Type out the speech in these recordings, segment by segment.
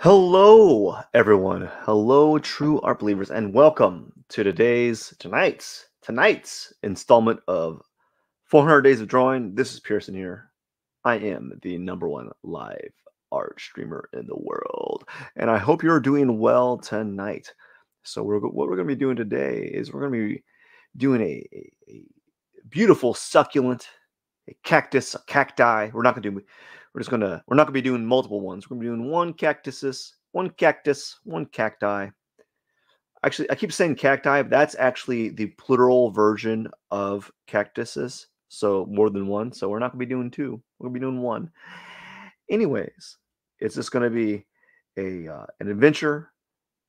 Hello, everyone. Hello, true art believers, and welcome to tonight's installment of 400 Days of Drawing. This is Pierson here. I am the #1 live art streamer in the world, and I hope you're doing well tonight. So, what we're going to be doing today is we're going to be doing a beautiful succulent, a cactus, a cacti. We're not gonna be doing multiple ones. We're gonna be doing one cactus, one cacti. Actually, I keep saying cacti, but that's actually the plural version of cactuses. So more than one. So we're not gonna be doing two. We're gonna be doing one. Anyways, it's just gonna be an adventure,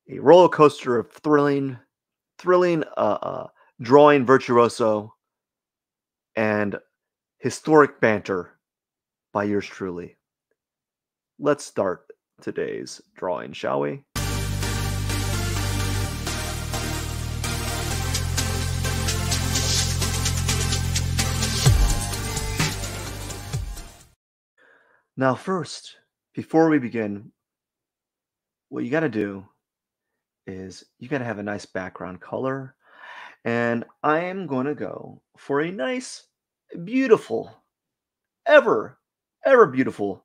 a roller coaster of thrilling drawing virtuoso and historic banter by yours truly. Let's start today's drawing, shall we? Now, first, before we begin, what you got to do is you got to have a nice background color. And I am going to go for a nice, beautiful, ever beautiful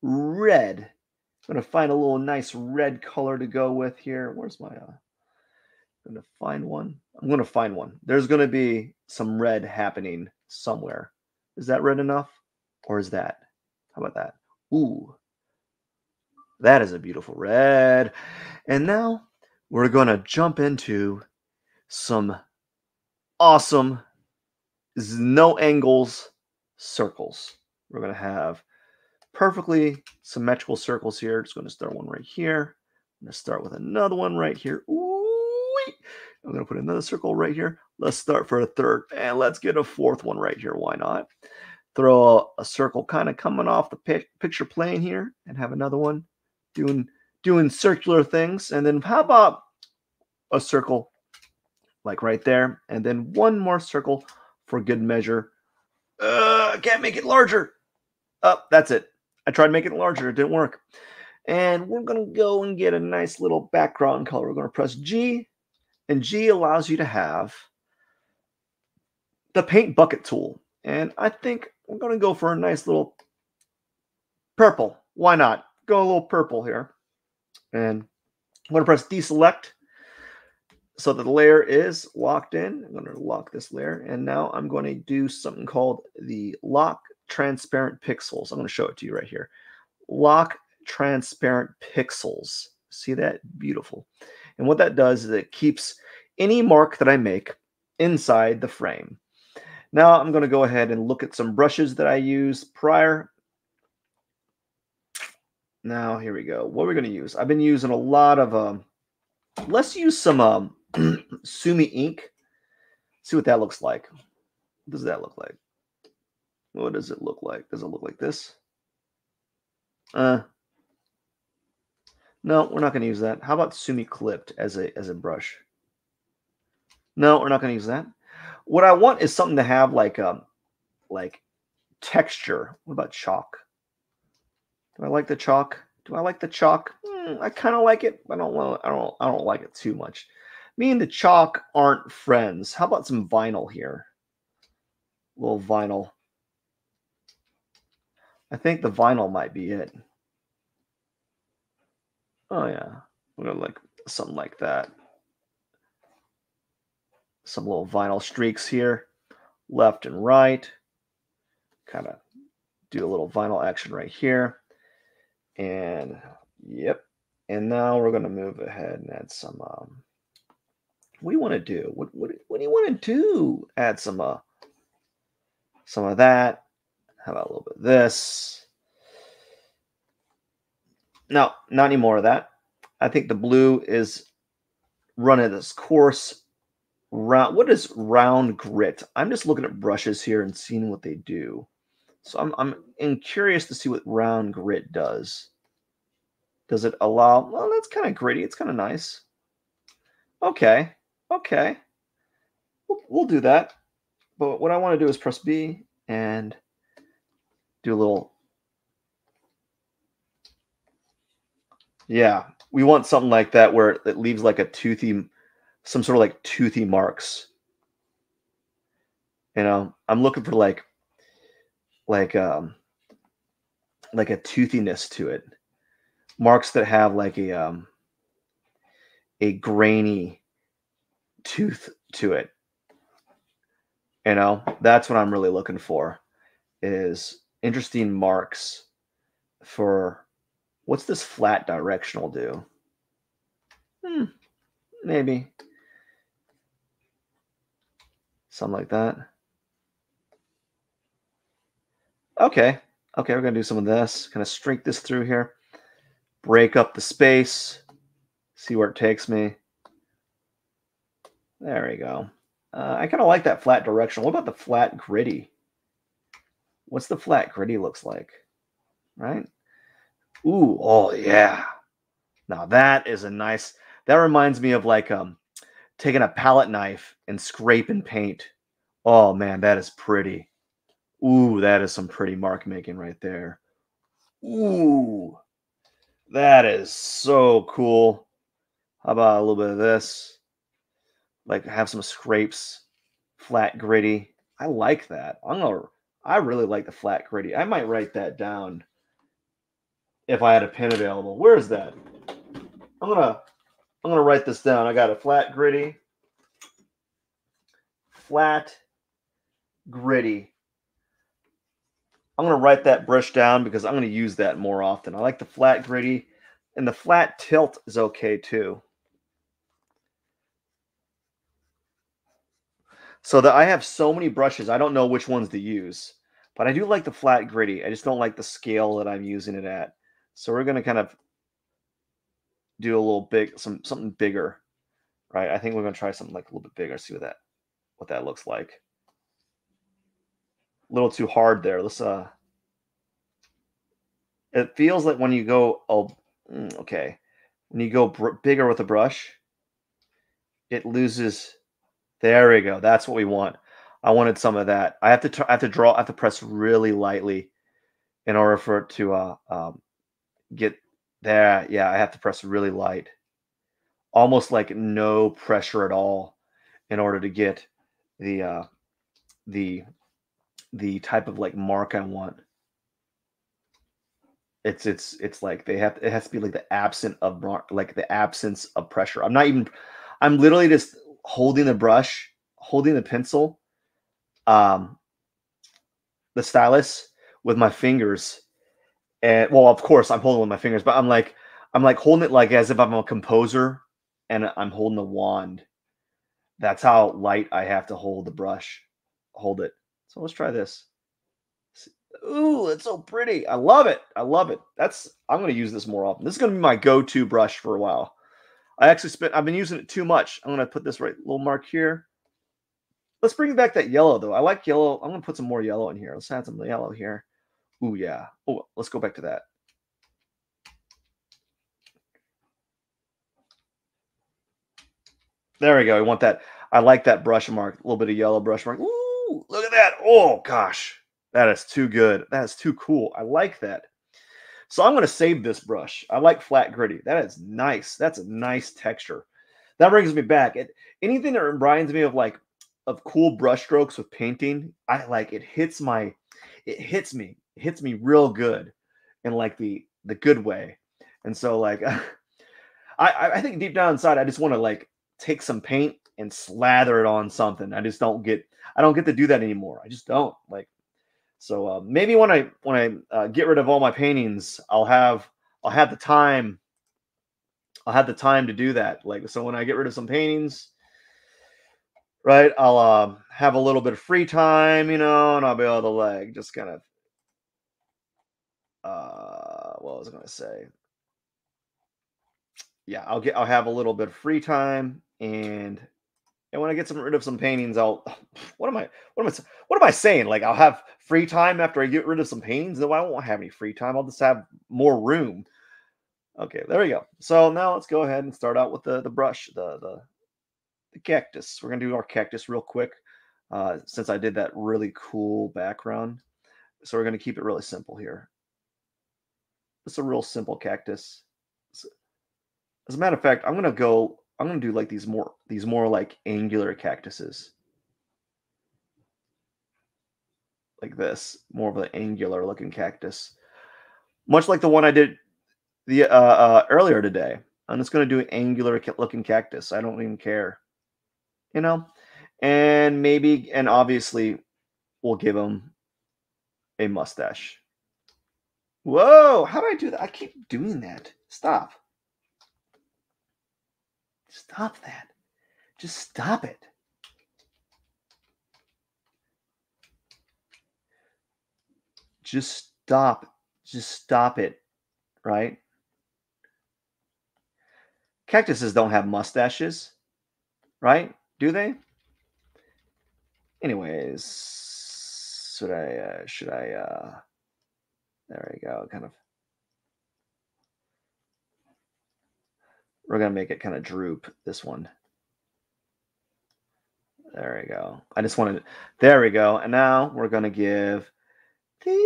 red. I'm going to find a little nice red color to go with here. Where's my, I'm going to find one. I'm going to find one. There's going to be some red happening somewhere. Is that red enough? Or is that? How about that? Ooh, that is a beautiful red. And now we're going to jump into some awesome, no angles circles. We're going to have perfectly symmetrical circles here. Just going to start one right here. I'm going to start with another one right here. Ooh, I'm going to put another circle right here. Let's start for a third, and let's get a fourth one right here. Why not? Throw a circle kind of coming off the picture plane here, and have another one doing circular things. And then how about a circle like right there, and then one more circle for good measure. I can't make it larger. That's it. I tried making it larger. It didn't work. And we're going to go and get a nice little background color. We're going to press G, and G allows you to have the paint bucket tool. And I think we're going to go for a nice little purple. Why not? Go a little purple here. And I'm going to press deselect so that the layer is locked in. I'm going to lock this layer. And now I'm going to do something called the lock transparent pixels. I'm going to show it to you right here. Lock transparent pixels. See that? Beautiful. And what that does is it keeps any mark that I make inside the frame. Now I'm going to go ahead and look at some brushes that I used prior. Now here we go. What we're going to use. I've been using a lot of let's use some Sumi ink. See what that looks like. What does that look like? What does it look like? Does it look like this? No, we're not going to use that. How about Sumi clipped as a brush? No, we're not going to use that. What I want is something to have like texture. What about chalk? Do I like the chalk? Do I like the chalk? I kind of like it, but I don't like it too much. Me and the chalk aren't friends. How about some vinyl here? A little vinyl. I think the vinyl might be it. Oh yeah, we're gonna like something like that. Some little vinyl streaks here, left and right. Kind of do a little vinyl action right here. And yep. And now we're gonna move ahead and add some. What do you want to do? What do you want to do? Add some of that. How about a little bit of this? No, not any more of that. I think the blue is running this course. What is round grit? I'm just looking at brushes here and seeing what they do. So I'm curious to see what round grit does. Does it allow? Well, that's kind of gritty. It's kind of nice. Okay. We'll do that. But what I want to do is press B and do a little Yeah, we want something like that where it leaves like a toothy, some sort of like toothy marks. I'm looking for like um like a toothiness to it. Marks that have like a grainy tooth to it. That's what I'm really looking for is interesting marks for what's this flat directional do? Hmm, maybe something like that. Okay. Okay, we're gonna do some of this. Kind of streak this through here, break up the space, see where it takes me. There we go. I kind of like that flat directional. What about the flat gritty? What's the flat gritty looks like? Right? Ooh, oh yeah. Now that is a nice. That reminds me of like taking a palette knife and scraping paint. Oh man, that is pretty. Ooh, that is some pretty mark making right there. Ooh, that is so cool. How about a little bit of this? Like have some scrapes, flat gritty. I like that. I really like the flat gritty. I might write that down if I had a pen available. Where is that? I'm gonna I'm gonna write this down. I got a flat gritty. I'm gonna write that brush down because I'm gonna use that more often. I like the flat gritty, and the flat tilt is okay too. So that I have so many brushes, I don't know which ones to use, but I do like the flat gritty. I just don't like the scale that I'm using it at. So we're gonna kind of do a little something bigger, right? I think we're gonna try something like a little bit bigger. See what that looks like. A little too hard there. Let's. It feels like when you go okay, when you go bigger with a brush, it loses. There we go. That's what we want. I wanted some of that. I have to press really lightly in order for it to get there. Yeah, I have to press really light, almost like no pressure at all, in order to get the the the type of like mark I want. It's like it has to be like the absence of pressure. I'm literally just holding the brush, holding the pencil, um, the stylus with my fingers. And well, of course I'm holding with my fingers, but I'm like holding it like as if I'm a composer and I'm holding the wand. That's how light I have to hold the brush. Hold it. So let's try this. Ooh, it's so pretty. I love it. I love it. I'm gonna use this more often. This is gonna be my go-to brush for a while. I've been using it too much. I'm gonna put this right little mark here. Let's bring back that yellow though. I like yellow. I'm gonna put some more yellow in here. Let's add some yellow here. Ooh, yeah. Oh, let's go back to that. There we go. I want that. I like that brush mark. A little bit of yellow brush mark. Ooh, look at that. Oh gosh. That is too good. That is too cool. I like that. So I'm going to save this brush. I like flat gritty. That is nice. That's a nice texture. That brings me back. Anything that reminds me of of cool brush strokes with painting, I like it hits me real good in like the good way. And so like I think deep down inside I just want to like take some paint and slather it on something. I don't get to do that anymore. I just don't like so maybe when I get rid of all my paintings, I'll have the time to do that. Like so when I get rid of some paintings, right? I'll have a little bit of free time, and I'll be able to like just kind of what was I going to say? Yeah, I'll have a little bit of free time and when I get rid of some paintings, I'll what am I saying? Like I'll have free time after I get rid of some paintings. No, I won't have any free time. I'll just have more room. Okay, there we go. So now let's go ahead and start out with the brush, the cactus. We're gonna do our cactus real quick, since I did that really cool background. So we're gonna keep it really simple here. It's a real simple cactus. As a matter of fact, I'm gonna do like these more like angular cactuses. Like this, more of an angular looking cactus. Much like the one I did earlier today. I'm just gonna do an angular looking cactus. I don't even care, you know? And maybe and obviously we'll give him a mustache. Whoa, how do I do that? I keep doing that. Stop. Stop that. Just stop it. Just stop. Just stop it, right? Cactuses don't have mustaches, right? Do they? Anyways, should I there we go. Kind of we're gonna make it kind of droop this one. There we go. I just wanted there we go. And now we're gonna give we're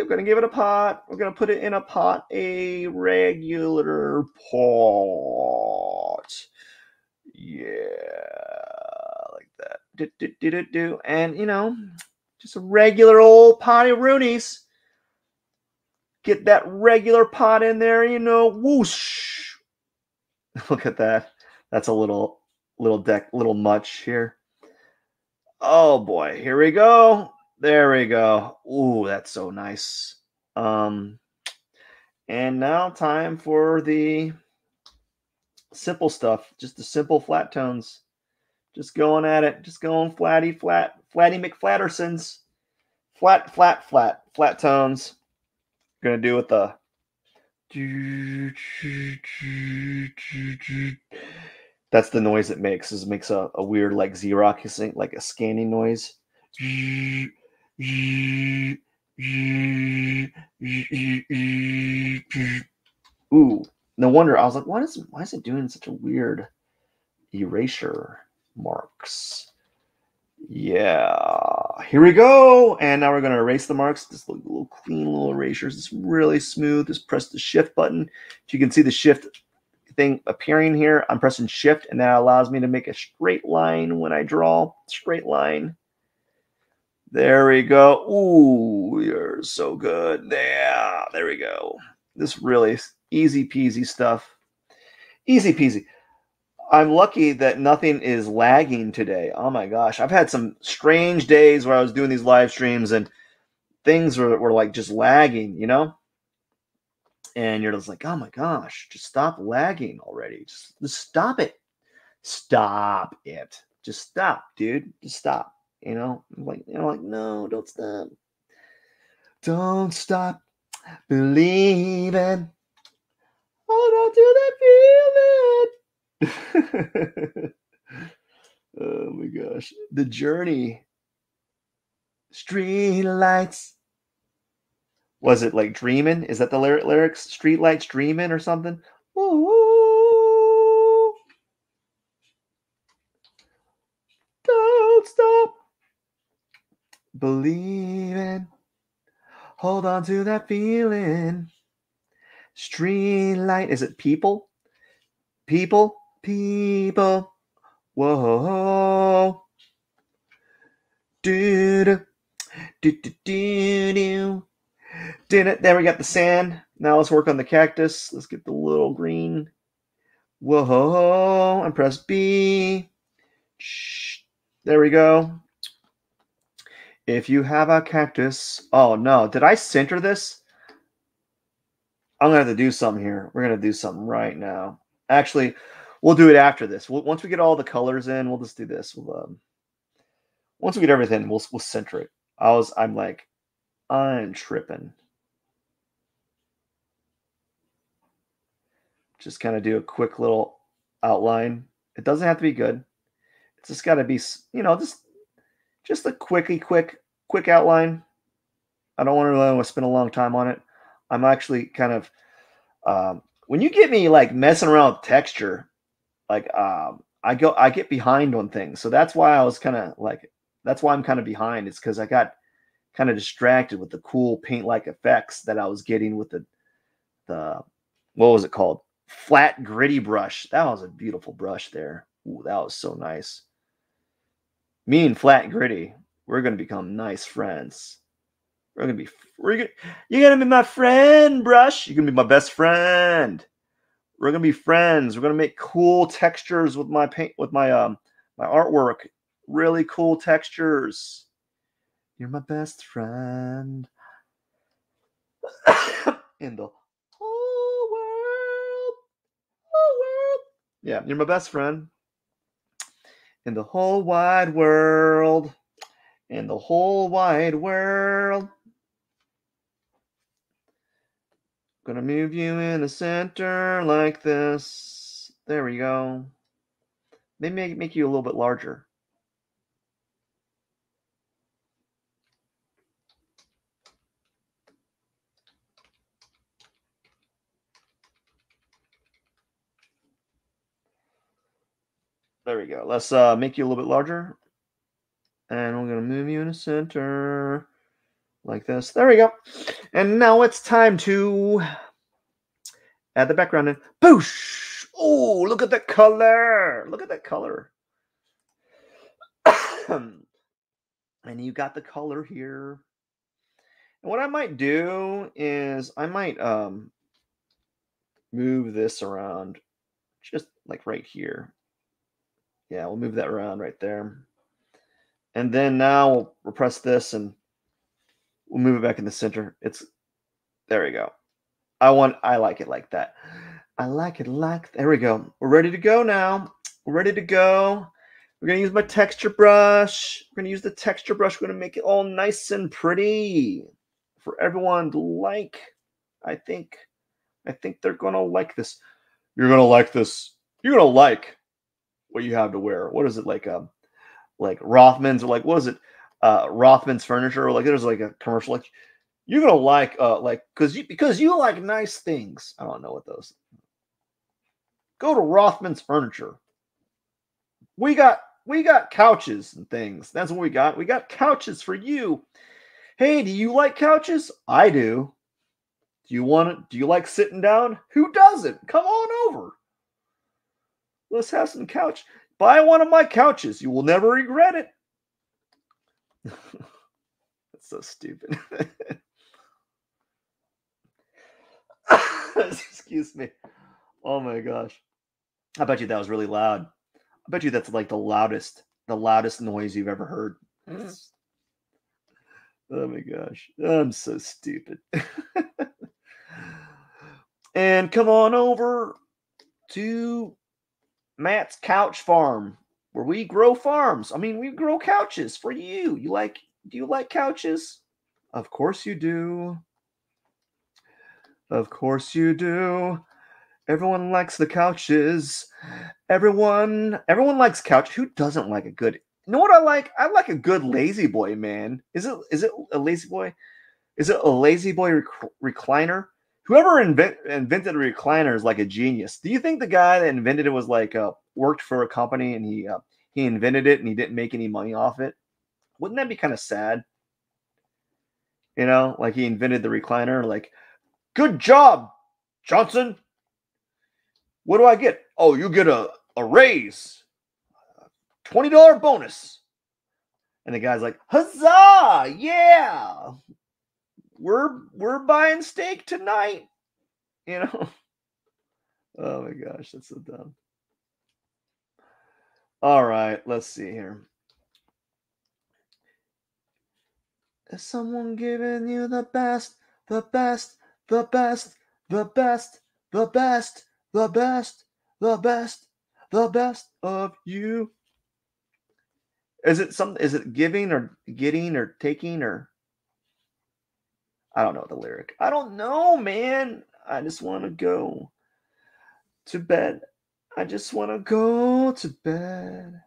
gonna give it a pot. We're gonna put it in a pot, a regular pot. Yeah, like that. Do. And just a regular old potty roonies. Get that regular pot in there, whoosh. Look at that. That's a little much here. Oh boy, here we go. There we go. Ooh, that's so nice. And now time for the simple stuff. Just the simple flat tones. Just going at it. Just going flatty McFlattersons. Flat tones. Gonna do with the that's the noise it makes. It makes a weird like Xeroxing, like a scanning noise. Ooh, no wonder I was like, why is it doing such a weird erasure marks? Yeah, here we go. And now we're going to erase the marks. This little clean little erasures. It's really smooth. Just press the shift button. You can see the shift thing appearing here. I'm pressing shift and that allows me to make a straight line when I draw. Straight line. There we go. Ooh, you're so good. Yeah, there we go. This really easy peasy stuff. Easy peasy. I'm lucky that nothing is lagging today. Oh my gosh. I've had some strange days where I was doing these live streams and things were like just lagging. And you're just like, oh my gosh, just stop lagging already. Just stop it. Stop it. Just stop, dude. Just stop. Like, no, don't stop. Don't stop believing. Hold on to that feeling. Oh my gosh. The journey. Street lights. Was it like dreaming? Is that the lyrics? Street lights dreaming or something? Ooh. Don't stop believing. Hold on to that feeling. Street light. Is it people? People. Whoa. Do. There we got the sand. Now let's work on the cactus. Let's get the little green. Whoa. And press B. There we go. If you have a cactus. Oh no. Did I center this? I'm going to have to do something here. We're going to do something right now. Actually, we'll do it after this. Once we get all the colors in, we'll just do this. Once we get everything, we'll center it. I'm tripping. Just kind of do a quick little outline. It doesn't have to be good. It's just got to be, just a quick outline. I don't really want to spend a long time on it. I'm actually kind of, when you get me like messing around with texture, like I get behind on things. So that's why that's why I'm kind of behind. It's because I got kind of distracted with the cool paint-like effects that I was getting with the what was it called? Flat gritty brush. That was a beautiful brush there. Ooh, that was so nice. Me and Flat Gritty, we're gonna become nice friends. We're gonna be you're gonna be my friend, Brush. You're gonna be my best friend. We're gonna be friends. We're gonna make cool textures with my paint with my artwork. Really cool textures. You're my best friend in the whole world. Whole world. Yeah, you're my best friend in the whole wide world. In the whole wide world. Gonna move you in the center like this. There we go. Maybe make you a little bit larger. There we go. Let's make you a little bit larger. And we're gonna move you in the center like this. There we go. And now it's time to add the background in. Boosh! Oh, look at that color. Look at that color. And you got the color here. And what I might do is I might move this around just like right here. Yeah, we'll move that around right there. And then now we'll press this and we'll move it back in the center. There we go. I like it like that. I like it like, there we go. We're ready to go now. We're ready to go. We're gonna use my texture brush. We're gonna use the texture brush. We're gonna make it all nice and pretty for everyone to like. I think they're gonna like this. You're gonna like this. You're gonna like what you have to wear. What is it like Rothman's, or like what is it? Rothman's furniture, or like there's like a commercial like you're gonna like because you like nice things. I don't know what those. Go to Rothman's Furniture. We got couches and things. That's what we got. We got couches for you. Hey, do you like couches? I do. Do you like sitting down? Who doesn't? Come on over. Let's have some couch. Buy one of my couches. You will never regret it. That's so stupid. Excuse me. Oh my gosh. I bet you that was really loud. I bet you that's like the loudest noise you've ever heard. Oh my gosh. I'm so stupid. And come on over to Matt's Couch Farm, where we grow farms. I mean, we grow couches for you. Do you like couches? Of course you do. Of course you do. Everyone likes the couches. Everyone likes couch. Who doesn't like a good? You know what I like? I like a good lazy boy, man. Is it a lazy boy? Is it a lazy boy recliner? Whoever invented a recliner is like a genius. Do you think the guy that invented it was like worked for a company and he invented it and he didn't make any money off it? Wouldn't that be kind of sad? You know, like he invented the recliner. Like, good job, Johnson. What do I get? Oh, you get a raise, $20 bonus. And the guy's like, huzzah! Yeah, we're buying steak tonight. You know. Oh my gosh, that's so dumb. All right, let's see here. Is someone giving you the best, the best, the best, the best, the best, the best, the best, the best of you? Is it giving or getting or taking or I don't know the lyric. I don't know, man. I just want to go to bed. I just want to go to bed.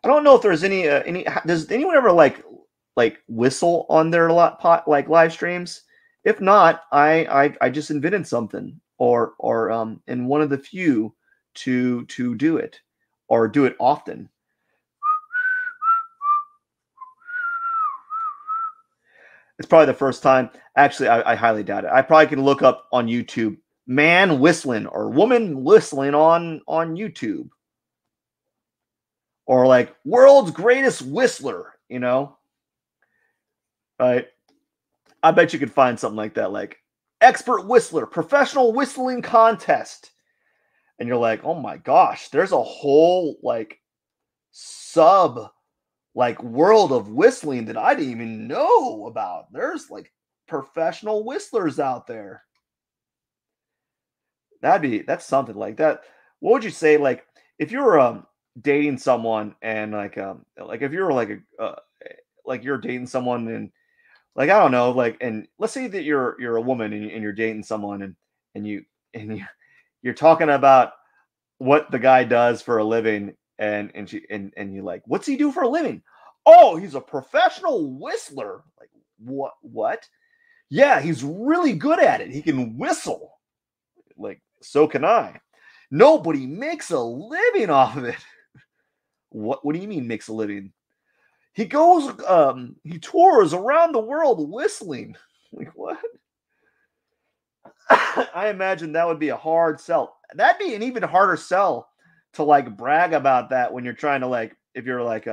I don't know if there's any. Does anyone ever like whistle on their like live streams? If not, I just invented something, or in one of the few to do it, or do it often. It's probably the first time. Actually, I highly doubt it. I probably can look up on YouTube man whistling or woman whistling on YouTube, or like world's greatest whistler, right? I bet you could find something like that, like expert whistler, professional whistling contest. And you're like, oh my gosh, there's a whole like sub like world of whistling that I didn't even know about. There's like professional whistlers out there. That's something like that. What would you say, like, if you were dating someone and like if you were like you're dating someone and like I don't know, like, and let's say that you're a woman and you're dating someone and you and you you're talking about what the guy does for a living, and you like, what's he do for a living? Oh, he's a professional whistler. Like, what? Yeah, he's really good at it. He can whistle. Like, so can I. Nobody makes a living off of it. What do you mean makes a living? He tours around the world whistling. Like, what? I imagine that would be a hard sell. That'd be an even harder sell to like brag about that when you're trying to like, if you're like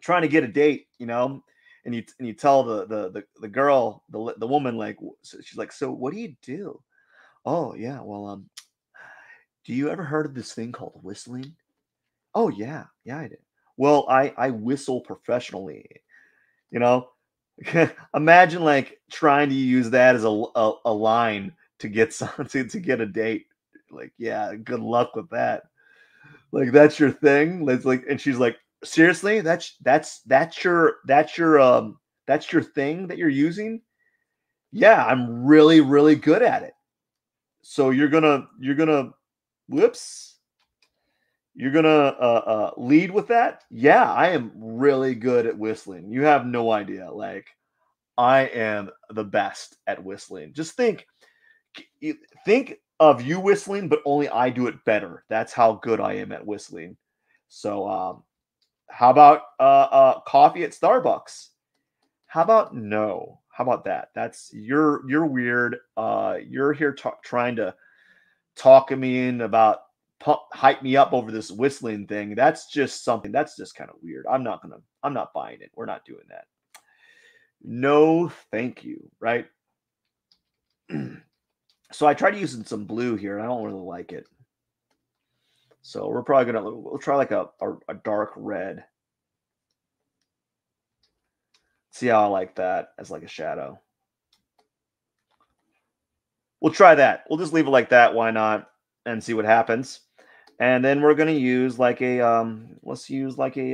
trying to get a date, and you tell the girl, the woman, like, she's like, so what do you do? Oh yeah, well, do you ever heard of this thing called whistling? Oh yeah, yeah, I did. Well, I whistle professionally. You know, imagine like trying to use that as a line to get to get a date. Like, yeah, good luck with that. Like, that's your thing. It's like, and she's like, seriously, that's your thing that you're using. Yeah, I'm really really good at it. So you're gonna whoops, you're gonna lead with that. Yeah, I am really good at whistling. You have no idea. Like, I am the best at whistling. Just think of you whistling, but only I do it better. That's how good I am at whistling. So, how about coffee at Starbucks? How about no? How about that? That's you're weird. You're here trying to talk me in about hype me up over this whistling thing. That's just something. That's just kind of weird. I'm not buying it. We're not doing that. No, thank you. Right. So I tried using some blue here. I don't really like it. So we'll try like a dark red. See how I like that as like a shadow. We'll try that. We'll just leave it like that. Why not? And see what happens. And then we're gonna use like a let's use like a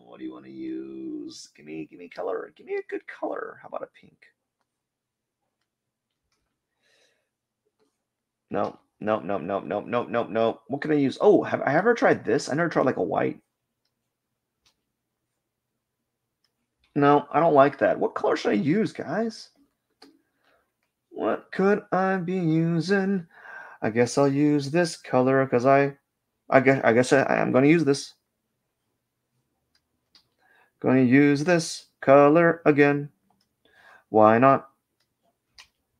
what do you want to use? Give me color. Give me a good color. How about a pink? No, no, no, no, no, no, no, no. What can I use? Oh, have I ever tried this? I never tried like a white. No, I don't like that. What color should I use, guys? What could I be using? I guess I'll use this color because I guess I am going to use this. Going to use this color again. Why not?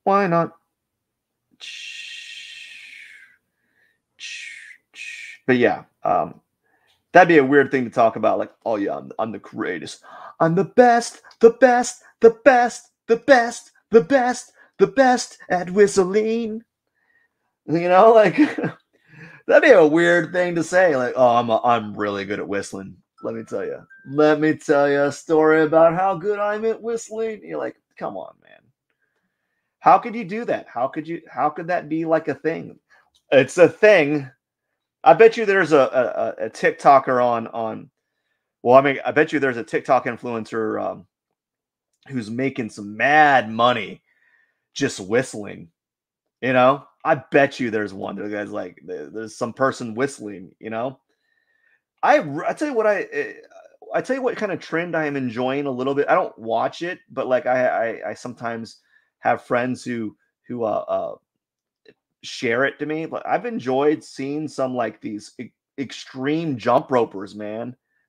Why not? But yeah, that'd be a weird thing to talk about. Like, oh yeah, I'm the greatest. I'm the best, the best, the best, the best, the best, the best at whistling. Like that'd be a weird thing to say. Like, oh, I'm really good at whistling. Let me tell you. Let me tell you a story about how good I'm at whistling. You're like, come on, man. How could you do that? How could that be like a thing? It's a thing. I bet you there's a TikToker on. Well, I mean, I bet you there's a TikTok influencer who's making some mad money just whistling. I bet you there's one. The guy's like, there's some person whistling. I tell you what I tell you what kind of trend I am enjoying a little bit. I don't watch it, but like I sometimes have friends who share it to me. But I've enjoyed seeing some like these extreme jump ropers, man.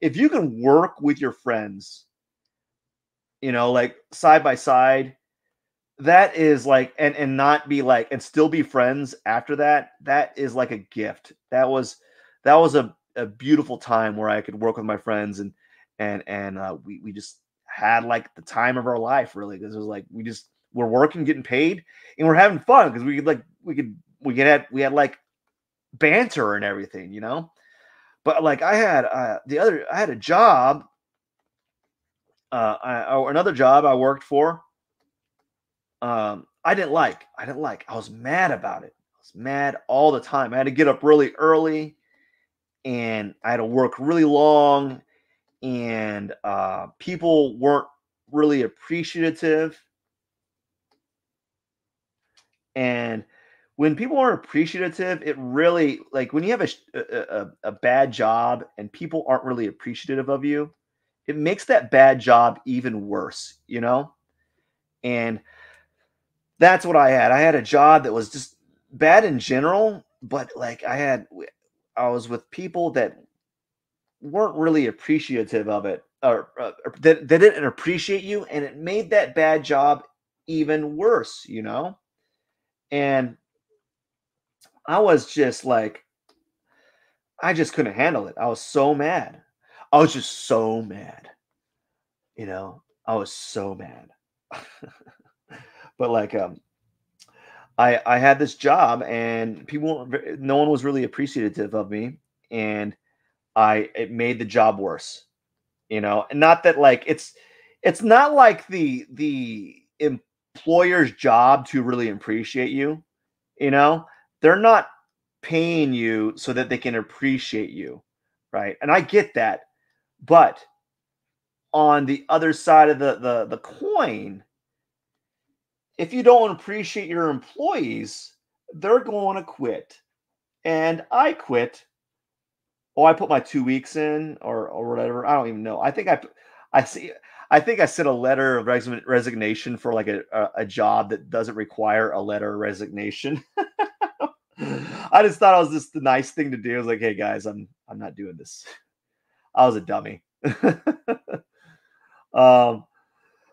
if you can work with your friends, like side by side, that is like, and not be like, and still be friends after that. That is like a gift. That was a beautiful time where I could work with my friends, and we just had like the time of our life, really, because it was like we're working, getting paid, and we're having fun because we had like banter and everything. But like I had a job, or another job I worked for. I didn't like. I was mad about it. I was mad all the time. I had to get up really early, and I had to work really long, and people weren't really appreciative. And when people aren't appreciative, it really, like, when you have a bad job and people aren't really appreciative of you, it makes that bad job even worse. And that's what I had. I had a job that was just bad in general, but like I was with people that weren't really appreciative of it, or that they didn't appreciate you, and it made that bad job even worse. And I was just like, I just couldn't handle it. I was so mad. I was just so mad. I was so mad. But like, I had this job, and no one was really appreciative of me, and I it made the job worse. And not that, like, it's not like the employer's job to really appreciate you. You know, they're not paying you so that they can appreciate you, right? And I get that, but on the other side of the coin, if you don't appreciate your employees, they're going to quit. And I quit. Oh, I put my 2 weeks in, or whatever. I don't even know. I see. I think I sent a letter of resignation for like a job that doesn't require a letter of resignation. I just thought it was just the nice thing to do. I was like, hey guys, I'm not doing this. I was a dummy. um,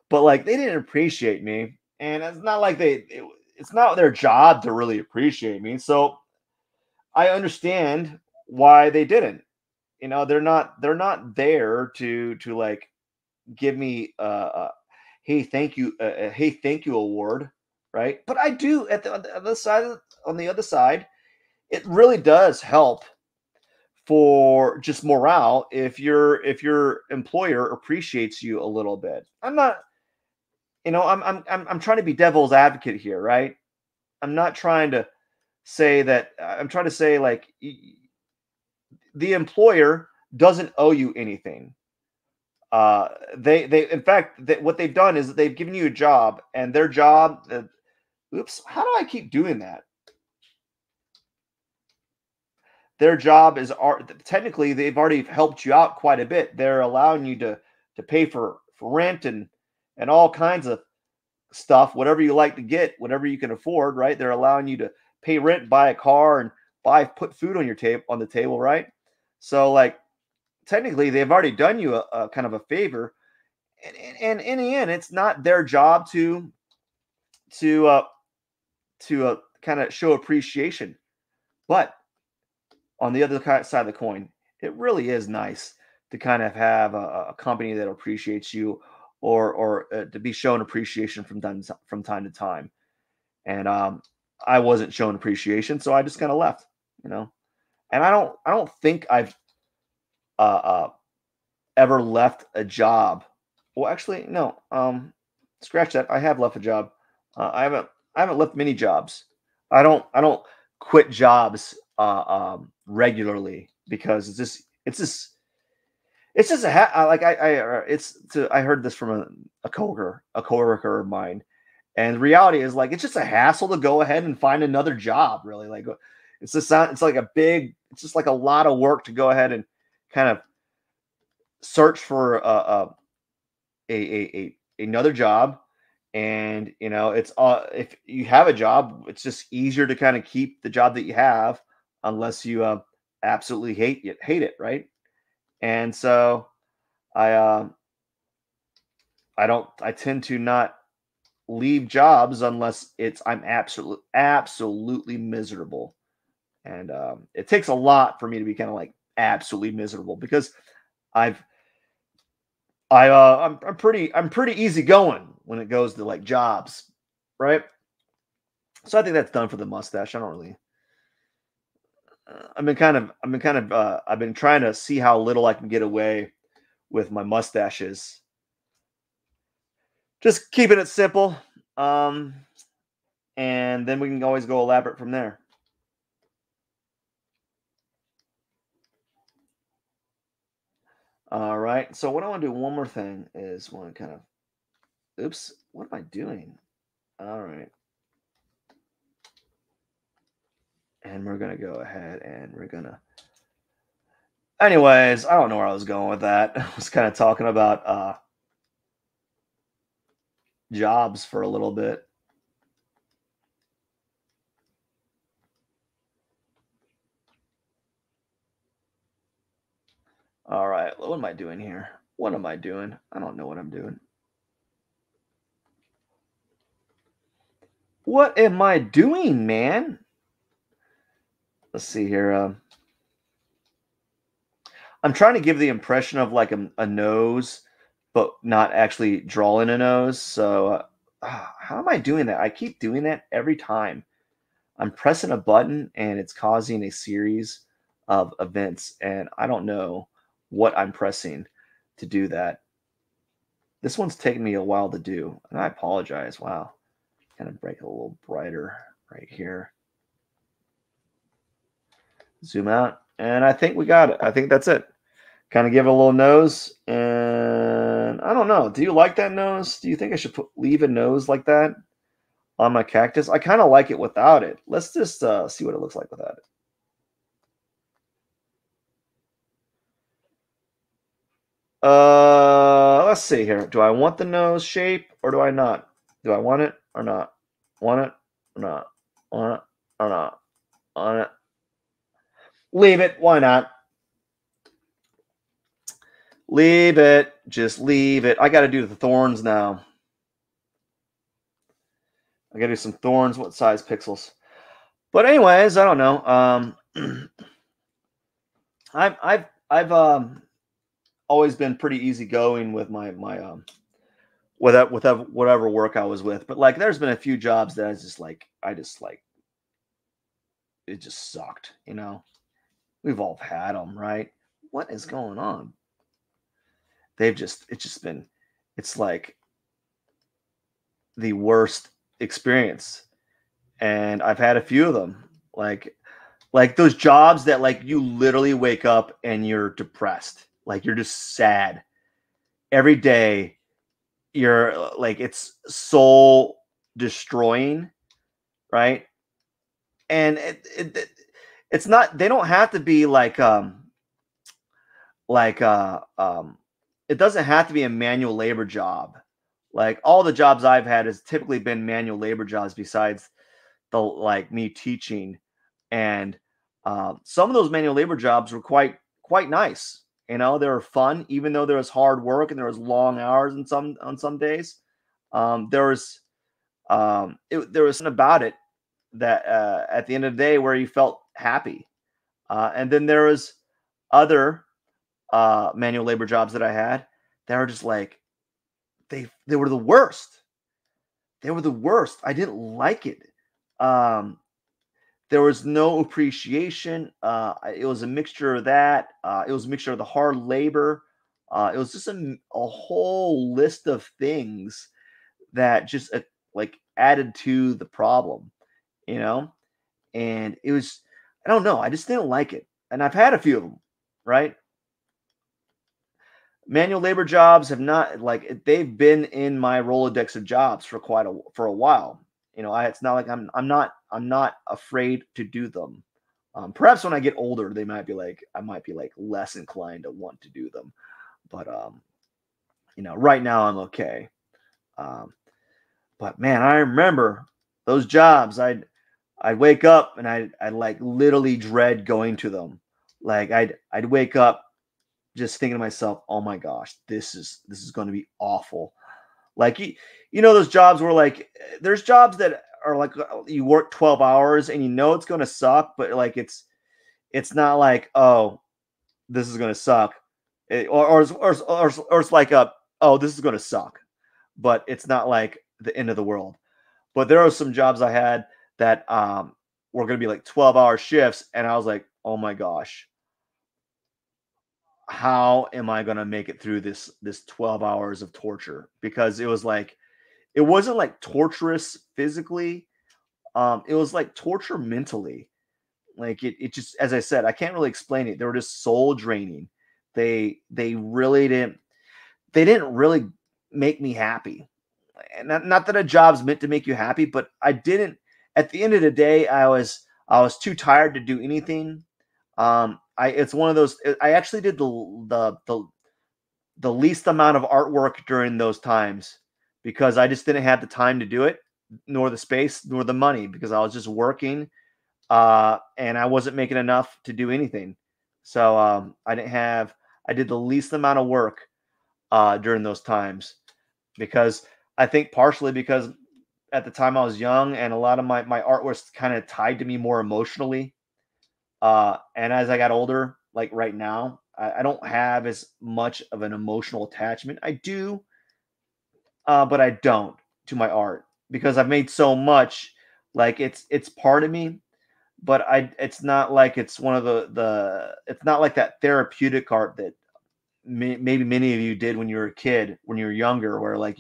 but like, they didn't appreciate me, and it's not like it's not their job to really appreciate me. So I understand why they didn't. They're not there to like give me hey thank you award, right? But I do, on the other side, it really does help for just morale if your employer appreciates you a little bit. I'm not, I'm trying to be devil's advocate here, right? I'm not trying to say that. I'm trying to say, like, the employer doesn't owe you anything. They in fact, what they've done is they've given you a job, and their job. Oops, how do I keep doing that? Their job is technically, they've already helped you out quite a bit. They're allowing you to pay for rent and all kinds of stuff, whatever you like to get, whatever you can afford, right? They're allowing you to pay rent, buy a car, and put food on the table, right? So, like, technically, they've already done you a kind of a favor, and in the end, it's not their job to uh to kind of show appreciation. But on the other side of the coin, it really is nice to kind of have a company that appreciates you, or to be shown appreciation from time to time. And I wasn't shown appreciation, so I just kind of left. You know, and I don't think I've uh, uh, ever left a job. Well, actually, no. Scratch that. I have left a job. I haven't left many jobs. I don't quit jobs regularly, because it's just like I heard this from a coworker of mine, and the reality is, like, it's just a hassle to go ahead and find another job. Really, like, it's like it's just like a lot of work to go ahead and kind of search for another job. And it's if you have a job, it's just easier to kind of keep the job that you have, unless you absolutely hate it, right? And so I uh, I tend to not leave jobs unless I'm absolutely miserable. And it takes a lot for me to be kind of like absolutely miserable because I've I'm pretty easygoing when it goes to like jobs, right? So I think that's done for the mustache. I don't really. I've been trying to see how little I can get away with my mustaches. Just keeping it simple, um, and then we can always go elaborate from there. All right. So what I want to do one more thing is want to kind of. Oops. What am I doing? All right. And we're gonna go ahead and we're gonna. Anyways, I don't know where I was going with that. I was kind of talking about jobs for a little bit. All right. What am I doing here? What am I doing? I don't know what I'm doing. What am I doing, man? Let's see here. I'm trying to give the impression of like a nose, but not actually drawing a nose. So, how am I doing that? I keep doing that every time. I'm pressing a button and it's causing a series of events, and I don't know what I'm pressing to do that. This one's taking me a while to do, and I apologize. Wow. Kind of break it a little brighter right here. Zoom out. And I think we got it. I think that's it. Kind of give it a little nose. And I don't know. Do you like that nose? Do you think I should leave a nose like that on my cactus? I kind of like it without it. Let's just see what it looks like without it. Let's see here. Do I want the nose shape or do I not? Do I want it or not? Want it or not? Want it or not? Want it? Leave it. Why not? Leave it. Just leave it. I got to do the thorns now. I got to do some thorns. What size pixels? But anyways, I don't know. I've always been pretty easygoing with my whatever whatever work I was with. But like, there's been a few jobs that I just like it just sucked. You know, we've all had them, right? What is going on? It's just been it's like the worst experience, and I've had a few of them. Like those jobs that like you literally wake up and you're depressed, like you're just sad every day. You're like it's soul destroying, right? And it's not. They don't have to be like it doesn't have to be a manual labor job. Like all the jobs I've had has typically been manual labor jobs besides the like me teaching, and some of those manual labor jobs were quite nice. You know, they were fun, even though there was hard work and there was long hours in some on some days. There was something about it that at the end of the day where you felt happy. And then there was other manual labor jobs that I had that were just like they were the worst. They were the worst. I didn't like it. Um, there was no appreciation. It was a mixture of that. It was a mixture of the hard labor. It was just a whole list of things that just like added to the problem, you know. And it was, I don't know, I just didn't like it. And I've had a few of them, right? Manual labor jobs have not like they've been in my Rolodex of jobs for for a while. You know, it's not like I'm not afraid to do them. Perhaps when I get older, they might be like I might be like less inclined to want to do them. But you know, right now I'm okay. Um, but man, I remember those jobs. I'd wake up and I'd like literally dread going to them. Like I'd wake up just thinking to myself, "Oh my gosh, this is going to be awful." Like you know those jobs where like there's jobs that are like you work 12 hours and you know it's going to suck, but like it's not like, "Oh, this is going to suck." Or it's like "Oh, this is going to suck." But it's not like the end of the world. But there are some jobs I had that were going to be like 12-hour shifts and I was like, "Oh my gosh, how am I going to make it through this 12 hours of torture?" Because it was like it wasn't like torturous physically. It was like torture mentally. Like it just, as I said, I can't really explain it. They were just soul draining. They really didn't they didn't really make me happy. And not that a job's meant to make you happy, but I didn't. At the end of the day, I was too tired to do anything. I it's one of those. I actually did the least amount of artwork during those times because I just didn't have the time to do it, nor the space, nor the money because I was just working, and I wasn't making enough to do anything. So I did the least amount of work during those times because I think partially because at the time I was young and a lot of my art was kind of tied to me more emotionally. And as I got older, like right now, I don't have as much of an emotional attachment. I do, but I don't to my art because I've made so much. Like it's part of me, but I it's not like it's one of the it's not like that therapeutic art that maybe many of you did when you were a kid, when you were younger, where like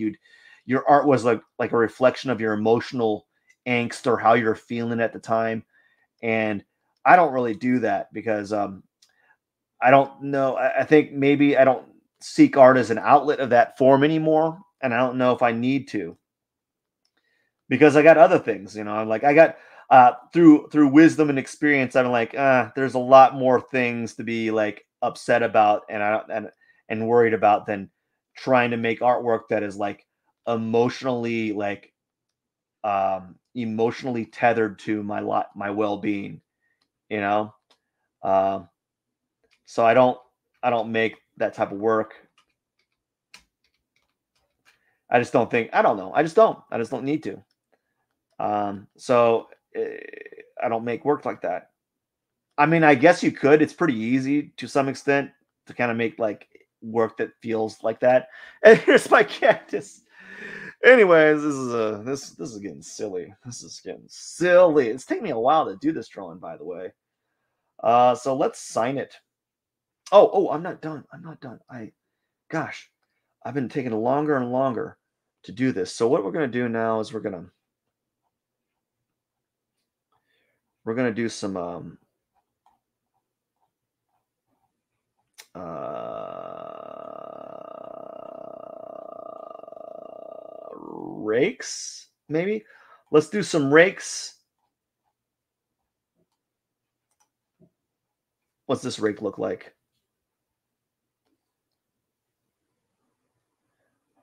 your art was like a reflection of your emotional angst or how you're feeling at the time. And I don't really do that because I don't know. I think maybe I don't seek art as an outlet of that form anymore, and I don't know if I need to because I got other things. I'm like I got through wisdom and experience. I'm like, there's a lot more things to be like upset about, and I don't and worried about than trying to make artwork that is like emotionally like emotionally tethered to my well being. You know. Um, so I don't make that type of work. I just don't think I don't know. I just don't need to. So I don't make work like that. I mean, I guess you could. It's pretty easy to some extent to kind of make like work that feels like that. And here's my cactus. Anyways, this is getting silly. This is getting silly. It's taking me a while to do this drawing, by the way. So let's sign it. Oh, I'm not done. I'm not done. Gosh, I've been taking longer and longer to do this. So what we're gonna do now is we're gonna do some rakes, maybe. Let's do some rakes. What's this rake look like?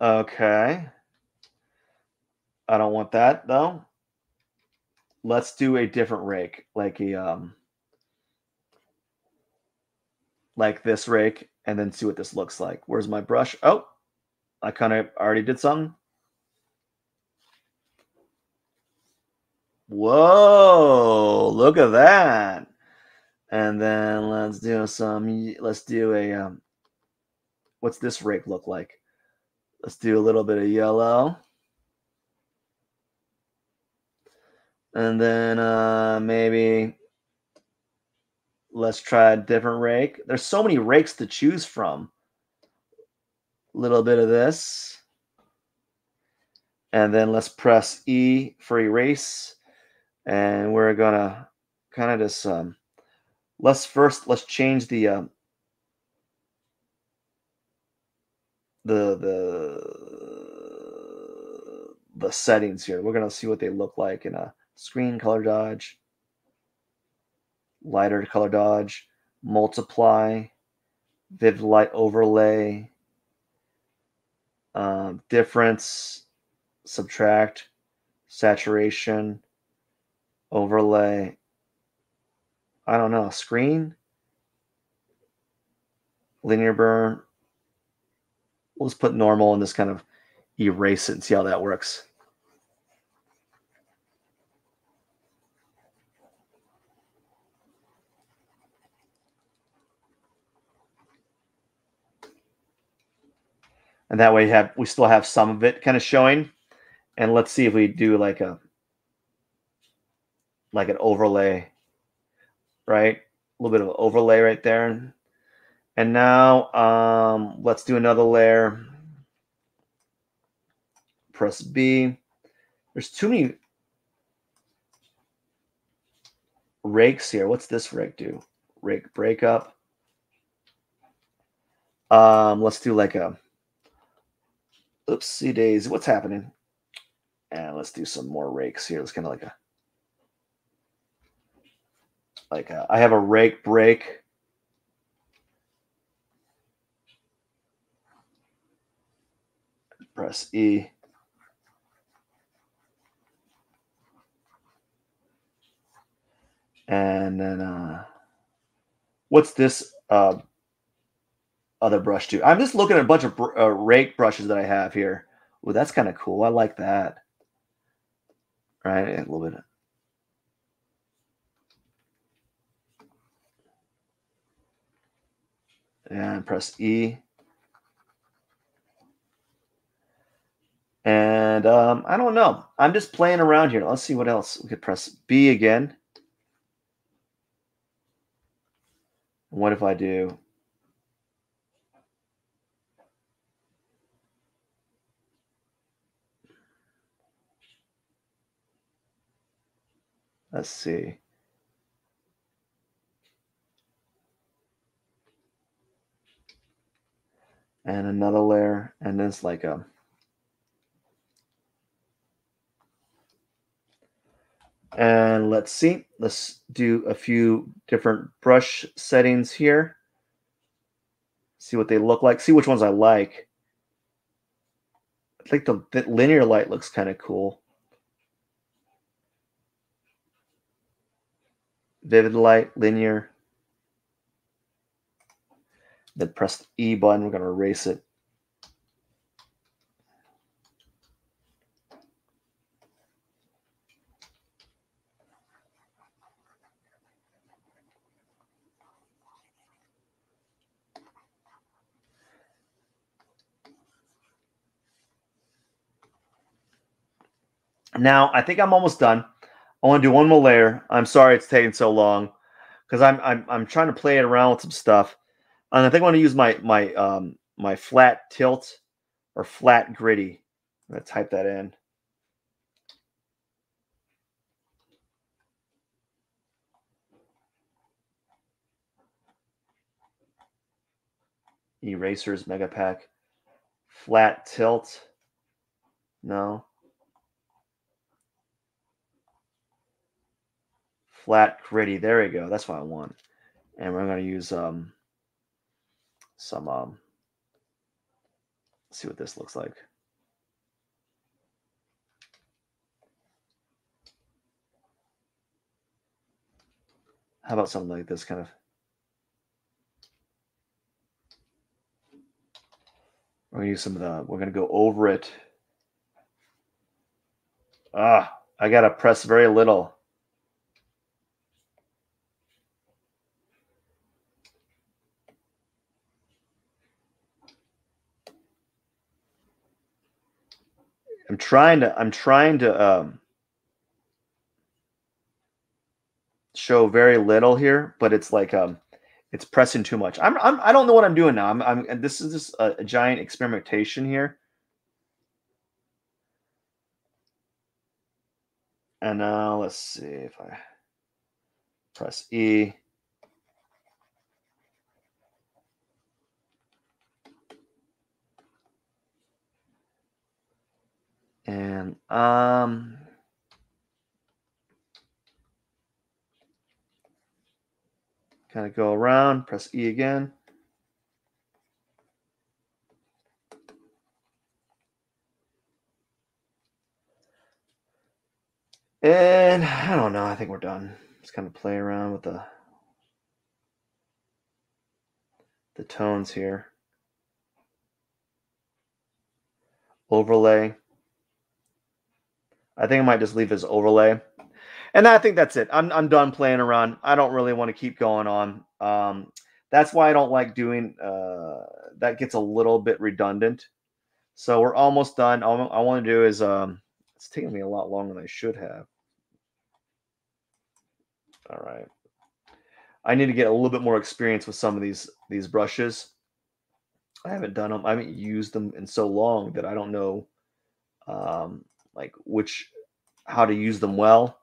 Okay. I don't want that though. Let's do a different rake, like this rake, and then see what this looks like. Where's my brush? Oh, I kind of already did something. Whoa, look at that. And then let's do a what's this rake look like? Let's do a little bit of yellow. And then maybe let's try a different rake. There's so many rakes to choose from. A little bit of this. And then let's press E for erase. And we're gonna kind of just let's change the settings here. We're gonna see what they look like in a screen color dodge, lighter color dodge, multiply, vivid light overlay, difference, subtract, saturation, overlay. I don't know, screen. linear burn. We'll just put normal and just kind of erase it and see how that works. And that way we still have some of it kind of showing. And let's see if we do like an overlay, right? A little bit of an overlay right there. And now let's do another layer. Press B. There's too many rakes here. What's this rake do? Rake breakup. Let's do like a oopsie daisy. What's happening? And let's do some more rakes here. It's kind of I have a rake break. Press E. And then what's this other brush do? I'm just looking at a bunch of rake brushes that I have here. Ooh, that's kind of cool. I like that. Right, a little bit. And press E. And I don't know. I'm just playing around here. Let's see what else. We could press B again. What if I do? Let's see. And another layer. And then it's like a. And let's see. Let's do a few different brush settings here. See what they look like. See which ones I like. I think the linear light looks kind of cool. Vivid light, linear. Then press the E button. We're going to erase it. Now, I think I'm almost done. I want to do one more layer. I'm sorry it's taking so long because I'm trying to play it around with some stuff. And I think I want to use my flat tilt or flat gritty. I'm going to type that in. Erasers, Mega Pack. Flat tilt. No. Flat gritty. There we go. That's what I want. And we're going to use some let's see what this looks like. How about something like this kind of? We're going to use some of the, we're going to go over it. I got to press very little. I'm trying to show very little here, but it's like it's pressing too much. I don't know what I'm doing now. And this is just a giant experimentation here. And now let's see if I press E. And kind of go around, press E again. And I don't know, I think we're done. Just kind of play around with the the tones here. Overlay. I think I might just leave as overlay. And I think that's it. I'm done playing around. I don't really want to keep going on. That's why I don't like doing that gets a little bit redundant. So we're almost done. All I want to do is it's taking me a lot longer than I should have. All right. I need to get a little bit more experience with some of these brushes. I haven't done them. I haven't used them in so long that I don't know like how to use them well.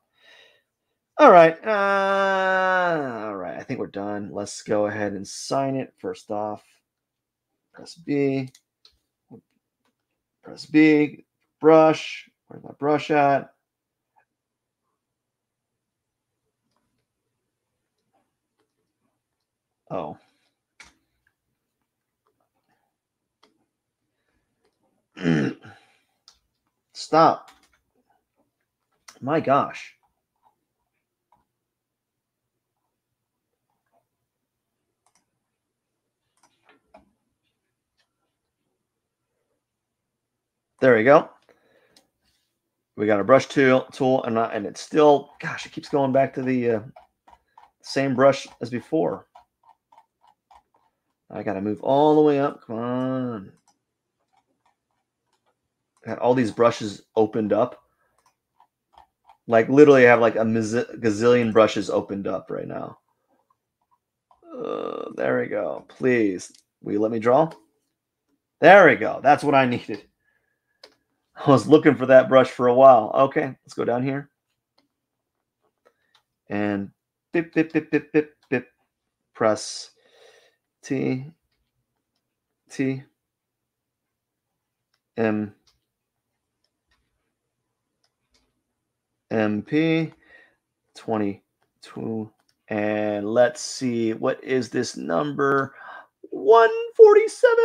All right. All right. I think we're done. Let's go ahead and sign it. First off, press B. Press B. Brush. Where's my brush at? Oh. Stop. My gosh. There we go. We got a brush tool, and it's still, gosh, it keeps going back to the same brush as before. I got to move all the way up. Come on. Got all these brushes opened up. Like literally, I have like a gazillion brushes opened up right now. There we go. Please, will you let me draw? There we go. That's what I needed. I was looking for that brush for a while. Okay, let's go down here. And bip, bip, bip, bip, bip, bip. Press T, T, M, MP, 22. And let's see, what is this number? 147.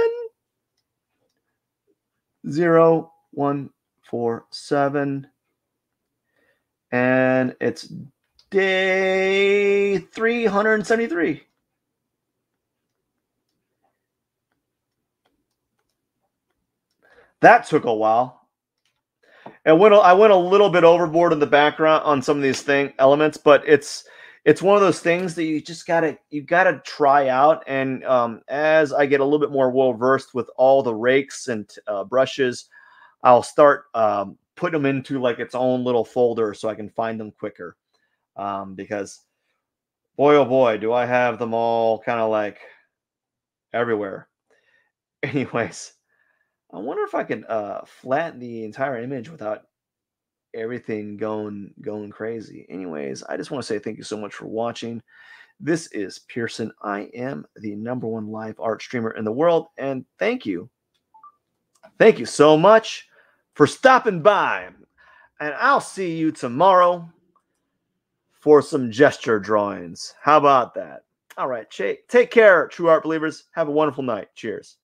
0147. And it's day 373. That took a while. I went a little bit overboard in the background on some of these elements, but it's one of those things that you gotta try out. And as I get a little bit more well versed with all the rakes and brushes, I'll start putting them into like its own little folder so I can find them quicker. Because boy, oh boy, do I have them all kind of like everywhere. Anyways, I wonder if I can flatten the entire image without everything going crazy. Anyways, I just want to say thank you so much for watching. This is Pierson. I am the #1 live art streamer in the world, and thank you so much for stopping by. And I'll see you tomorrow for some gesture drawings. How about that? All right, take care, true art believers. Have a wonderful night. Cheers.